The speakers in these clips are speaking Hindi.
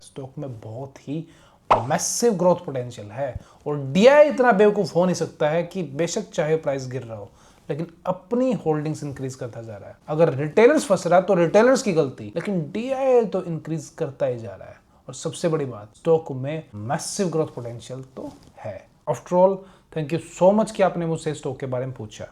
स्टॉक में बहुत ही मैसिव ग्रोथ पोटेंशियल है और डीआई इतना बेवकूफ हो नहीं सकता है कि बेशक चाहे प्राइस गिर रहा हो लेकिन अपनी होल्डिंग्स इंक्रीज करता जा रहा है। अगर रिटेलर्स फंस रहा है तो रिटेलर्स की गलती, लेकिन डीआई तो इंक्रीज करता ही जा रहा है। और सबसे बड़ी बात, स्टॉक में मैसिव ग्रोथ पोटेंशियल तो है। After all, thank you so much कि आपने मुझसे स्टॉक के बारे में पूछा।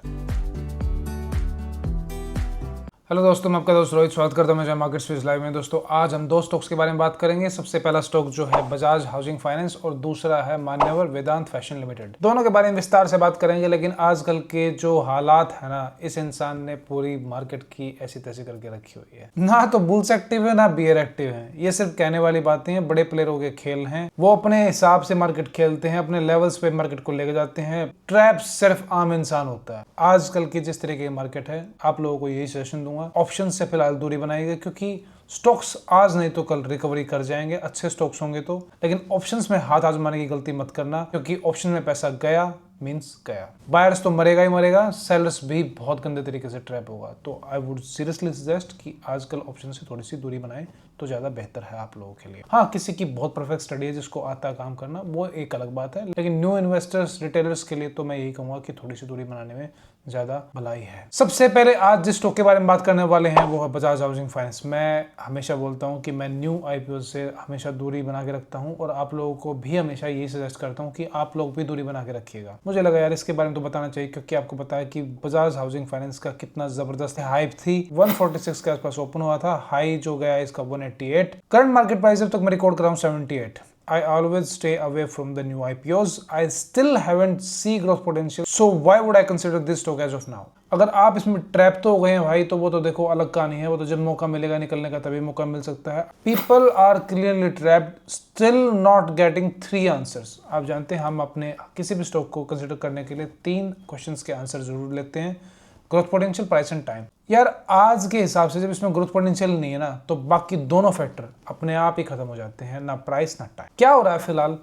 हेलो दोस्तों, मैं आपका दोस्त रोहित स्वागत करता हूं मेरे मार्केट स्पेस लाइव में। दोस्तों, आज हम दो स्टॉक्स के बारे में बात करेंगे। सबसे पहला स्टॉक जो है बजाज हाउसिंग फाइनेंस और दूसरा है मान्यवर वेदांत फैशन लिमिटेड। दोनों के बारे में विस्तार से बात करेंगे, लेकिन आजकल के जो हालात है ना, इस इंसान ने पूरी मार्केट की ऐसी तैसी करके रखी हुई है। ना तो बुल्स एक्टिव है ना बियर एक्टिव है। ये सिर्फ कहने वाली बातें हैं, बड़े प्लेयरों के खेल हैं। वो अपने हिसाब से मार्केट खेलते हैं, अपने लेवल्स पे मार्केट को लेकर जाते हैं। ट्रैप सिर्फ आम इंसान होता है। आजकल की जिस तरीके की मार्केट है, आप लोगों को यही सजेशन दूंगा, ऑप्शन से फिलहाल दूरी बनाइए, क्योंकि स्टॉक्स आज नहीं तो कल रिकवरी कर जाएंगे, अच्छे स्टॉक्स होंगे तो। लेकिन ऑप्शंस में हाथ आजमाने की गलती मत करना, क्योंकि ऑप्शन में पैसा गया मींस गया। बायर्स तो मरेगा ही मरेगा, सेलर्स भी बहुत गंदे तरीके से ट्रैप होगा। तो आई वुड सीरियसली सजेस्ट कि आजकल ऑप्शन से थोड़ी सी दूरी बनाएं तो ज्यादा बेहतर है आप लोगों के लिए। हाँ, किसी की बहुत परफेक्ट स्टडी है, जिसको आता है काम करना, वो एक अलग बात है। लेकिन न्यू इन्वेस्टर्स, रिटेलर्स के लिए तो मैं यही कहूंगा कि थोड़ी सी दूरी बनाने में ज्यादा भलाई है। सबसे पहले आज जिस स्टॉक के बारे में बात करने वाले हैं वो है बजाज हाउसिंग फाइनेंस। मैं हमेशा बोलता हूं कि मैं न्यू आईपीओ से हमेशा दूरी बना के रखता हूं और आप लोगों को भी हमेशा यही सजेस्ट करता हूं कि आप लोग भी दूरी बना के रखिएगा। मुझे लगा यार इसके बारे में तो बताना चाहिए, क्योंकि आपको पता है कि बजाज हाउसिंग फाइनेंस का कितना जबरदस्त हाइप थी। 146 के आसपास ओपन हुआ था, हाई जो गया इसका 188। करंट मार्केट प्राइस अब तक मैं रिकॉर्ड कर रहा हूं 78। I always stay away from the new IPOs. I still haven't see growth potential. So why would I consider this stock as of now? अगर आप इसमें ट्रैप तो हो गए हैं भाई, तो वो तो देखो अलग कहानी है। वो तो जब मौका मिलेगा निकलने का तभी मौका मिल सकता है। People are clearly trapped, still not getting 3 answers. आप जानते हैं हम अपने किसी भी स्टॉक को कंसिडर करने के लिए 3 क्वेश्चंस के आंसर जरूर लेते हैं। Growth potential, price and time. यार आज के हिसाब से जब इसमें ग्रोथ पोटेंशियल नहीं है ना, तो बाकी दोनों फैक्टर अपने आप ही खत्म हो जाते हैं, ना प्राइस ना टाइम। क्या हो रहा है फिलहाल?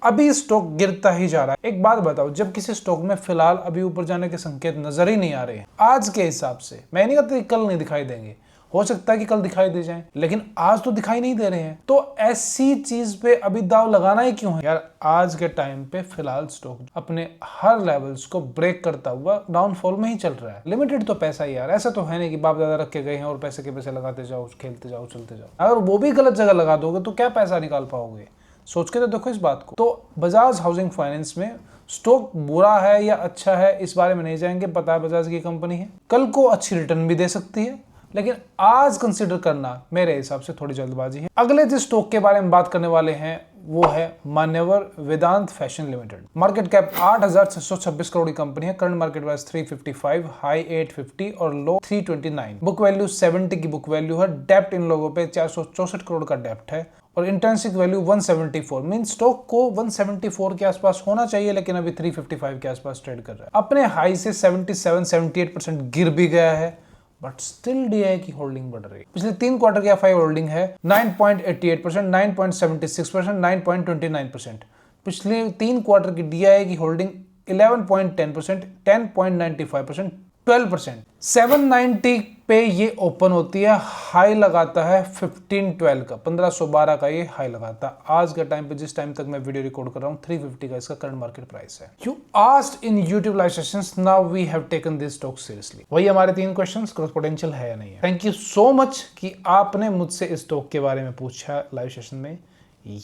अभी स्टॉक गिरता ही जा रहा है। एक बात बताओ, जब किसी स्टॉक में फिलहाल अभी ऊपर जाने के संकेत नजर ही नहीं आ रहे हैं आज के हिसाब से, मैं नहीं कहता कि कल नहीं दिखाई देंगे, हो सकता है कि कल दिखाई दे जाएं, लेकिन आज तो दिखाई नहीं दे रहे हैं। तो ऐसी चीज पे अभी दाव लगाना ही क्यों है यार? आज के टाइम पे फिलहाल स्टॉक अपने हर लेवल्स को ब्रेक करता हुआ डाउनफॉल में ही चल रहा है। लिमिटेड तो पैसा ही यार, ऐसा तो है नहीं कि बाप दादा रख के गए हैं और पैसे के पैसे लगाते जाओ, खेलते जाओ, चलते जाओ। अगर वो भी गलत जगह लगा दोगे तो क्या पैसा निकाल पाओगे? सोच के तो देखो इस बात को। तो बजाज हाउसिंग फाइनेंस में स्टॉक बुरा है या अच्छा है, इस बारे में नहीं जाएंगे। पता है बजाज की कंपनी है, कल को अच्छी रिटर्न भी दे सकती है, लेकिन आज कंसीडर करना मेरे हिसाब से थोड़ी जल्दबाजी है। अगले जिस स्टॉक के बारे में बात करने वाले हैं वो है Manyavar Vedant fashion limited. Market cap 8,626 crore की कंपनी है। करंट मार्केट प्राइस 355, हाई 850 और लो 329। बुक वैल्यू 70 की बुक वैल्यू है। डेप्ट इन लोगों पे 464 करोड़ का डेप्ट है और इंट्रिंसिक वैल्यू 174। मीन स्टॉक को 174 के आसपास होना चाहिए, लेकिन अभी 355 के आसपास ट्रेड कर रहा है। अपने हाई से 77-78% गिर भी गया है, बट स्टिल डीआई की होल्डिंग बढ़ रही है। पिछले 3 क्वार्टर की एफआई होल्डिंग है 9.88%, 9.76%, 9.29%। पिछले 3 क्वार्टर की डीआई की होल्डिंग 11.10%, 10.95%, 12%। 790 पे ये ओपन होती है, हाई लगाता है 1512 का, 1512 का ये हाई लगाता है। आज के टाइम पे, जिस टाइम तक मैं वीडियो रिकॉर्ड कर रहा हूँ, 350 का इसका करंट मार्केट प्राइस है। You asked in YouTube live sessions, now we have taken this stock seriously. वही हमारे 3 क्वेश्चंस, ग्रोथ पोटेंशियल है या नहीं है। थैंक यू सो मच कि आपने मुझसे इस स्टॉक के बारे में पूछा लाइव सेशन में।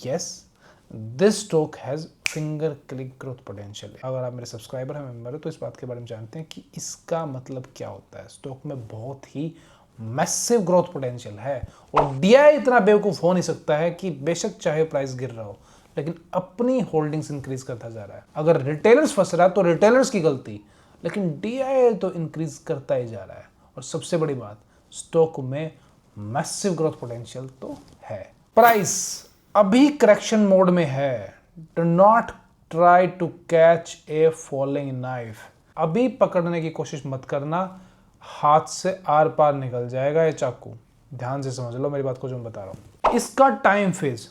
Yes, this stock has finger click growth potential. अगर आप मेरे सब्सक्राइबर हैं, मेंबर है, तो इस बात के बारे में जानते हैं कि इसका मतलब क्या होता है। स्टॉक में बहुत ही मैसिव ग्रोथ पोटेंशियल है और डीआई इतना बेवकूफ हो नहीं सकता है कि बेशक चाहे प्राइस गिर रहा हो, लेकिन अपनी होल्डिंग्स इंक्रीज करता जा रहा है। अगर रिटेलर्स फंस रहा है तो रिटेलर्स की गलती, लेकिन डीआई तो इंक्रीज करता ही जा रहा है। और सबसे बड़ी बात, स्टॉक में मैसिव ग्रोथ पोटेंशियल तो है। प्राइस अभी करेक्शन मोड में है। Do not try to catch a falling knife. अभी पकड़ने की कोशिश मत करना, हाथ से आर पार निकल जाएगा ये चाकू। ध्यान से समझ लो मेरी बात को जो मैं बता रहा हूं। इसका टाइम फेज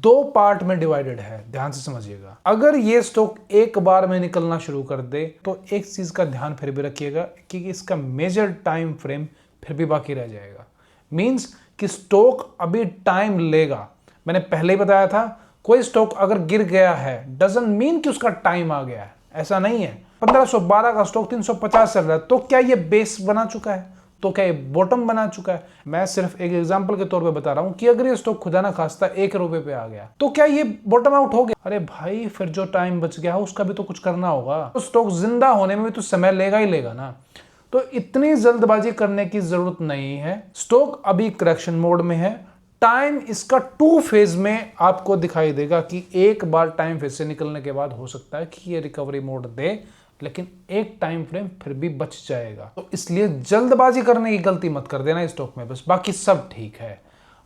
2 पार्ट में डिवाइडेड है, ध्यान से समझिएगा। अगर ये स्टॉक एक बार में निकलना शुरू कर दे तो एक चीज का ध्यान फिर भी रखिएगा कि इसका मेजर टाइम फ्रेम फिर भी बाकी रह जाएगा। मींस कि स्टॉक अभी टाइम लेगा। मैंने पहले ही बताया था, कोई स्टॉक अगर गिर गया है डजंट मीन कि उसका टाइम आ गया है, ऐसा नहीं है। 1512 का स्टॉक 350 चल रहा है, तो क्या ये बेस बना चुका है? तो क्या ये बॉटम बना चुका है? मैं सिर्फ एक एग्जांपल के तौर पे बता रहा हूं कि अगर ये स्टॉक खुदा ना खास्ता 1 रुपए पे आ गया तो क्या ये बॉटम आउट हो गया? अरे भाई, फिर जो टाइम बच गया उसका भी तो कुछ करना होगा। तो स्टॉक जिंदा होने में भी तो समय लेगा ही लेगा ना। तो इतनी जल्दबाजी करने की जरूरत नहीं है। स्टॉक अभी करेक्शन मोड में है। टाइम इसका 2 फेज में आपको दिखाई देगा कि एक बार टाइम फेज से निकलने के बाद हो सकता है कि ये रिकवरी मोड दे, लेकिन एक टाइम फ्रेम फिर भी बच जाएगा। तो इसलिए जल्दबाजी करने की गलती मत कर देना इस स्टॉक में, बस बाकी सब ठीक है।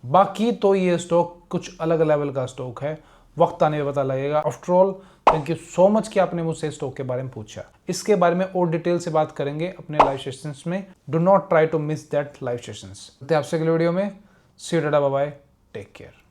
बाकी तो ये स्टॉक कुछ अलग लेवल का स्टॉक है, वक्त आने में पता लगेगा। After all, thank you so much कि आपने मुझसे स्टॉक के बारे में पूछा। इसके बारे में और डिटेल से बात करेंगे अपने लाइव सेशंस में। Do not try to miss that live sessions. आपसे अगले वीडियो में। सी यू, टाटा, बाय बाय, टेक केयर।